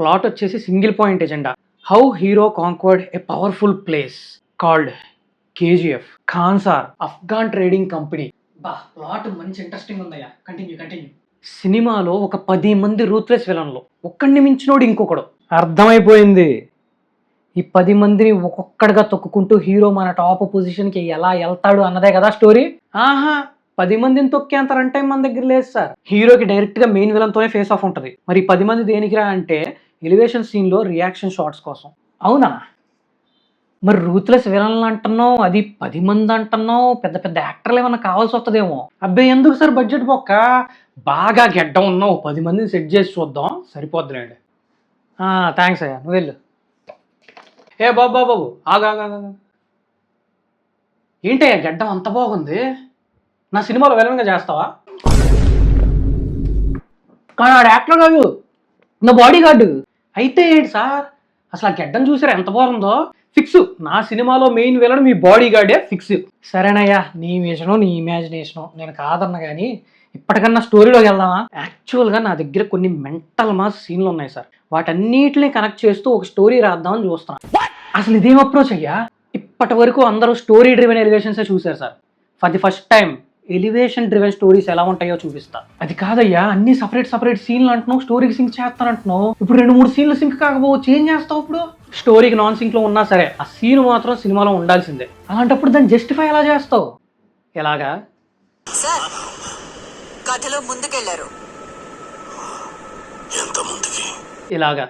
Plot వచ్చేసి single point agenda. How hero conquered a powerful place called KGF. Khan sir Afghan trading company. బా plot మంచి interesting ఉందయ్యా. Continue. సినిమాలో ఒక 10 మంది రూత్లెస్ విలన్లు, ఒక్కడిని మించినోడు ఇంకొకడు. అర్థమైపోయింది. ఈ 10 మందిని ఒక్కొక్కడిగా తొక్కుకుంటూ హీరో మన టాప్ పొజిషన్కి ఎలా వెళ్తాడు అన్నదే కదా స్టోరీ. 10 మందిని తొక్కేంత రన్ టైం మన దగ్గర లేదు సార్. హీరోకి డైరెక్ట్గా మెయిన్ విలన్తోనే ఫేస్ ఆఫ్ ఉంటుంది. మరి 10 మంది దేనికిరా అంటే ఎలివేషన్ సీన్లో రియాక్షన్ షాట్స్ కోసం. అవునా? మరి రూత్లెస్ విలన్లు అంటున్నావు, అది 10 మంది అంటున్నావు, పెద్ద పెద్ద యాక్టర్లు ఏమన్నా కావాల్సి వస్తుందేమో. అబ్బాయి ఎందుకు సార్ బడ్జెట్ బొక్క, బాగా గెడ్డం ఉన్నావు 10 మందిని సెట్ చేసి చూద్దాం, సరిపోద్దులేండి. థ్యాంక్స్ అయ్యా, నువ్వు వెళ్ళు. ఏ బాబు ఆగా, ఏంటయ్యా గెడ్డం అంత బాగుంది, నా సినిమాలో విలన్గా చేస్తావా? కానీ ఆడు యాక్టర్ కాదు, నా బాడీ గార్డు. అయితే ఏంటి సార్, అసలు ఆ గెడ్డం చూసారా ఎంత బాగుందో? ఫిక్స్, నా సినిమాలో మెయిన్ విలన్ మీ బాడీ గార్డే ఫిక్స్. సరేనయ్యా, నీ విషను నీ ఇమాజినేషను, నేను కాదన్నా కానీ ఇప్పటికన్నా స్టోరీలోకి వెళ్దామా? యాక్చువల్గా నా దగ్గర కొన్ని మెంటల్ మాస్ సీన్లు ఉన్నాయి సార్, వాటన్నిటిని కనెక్ట్ చేస్తూ ఒక స్టోరీ రాద్దామని చూస్తాను. అసలు ఇదేం అప్రోచ్ అయ్యా? ఇప్పటి వరకు అందరూ స్టోరీ డ్రివెన్ ఎలివేషన్సే చూశారు sir. For the first time elevation driven stories ఎలా ఉంటాయో చూపిస్తా. అది కాదయ్యా, అన్ని సపరేట్ సీన్లు అంటున్నావు, స్టోరీకి సింక్ చేస్తానంటున్నావు. ఇప్పుడు 2-3 సీన్లు సింక్ కాకపోవచ్చు, ఏం చేస్తావు ఇప్పుడు? స్టోరీకి నాన్ సింక్ లో ఉన్నా సరే ఆ సీన్ మాత్రం సినిమాలో ఉండాల్సిందే. అలాంటప్పుడు దాన్ని జస్టిఫై ఎలా చేస్తావు? ఎలాగా? సార్ కథలో ముందుకెళ్లారు. ఇలాగా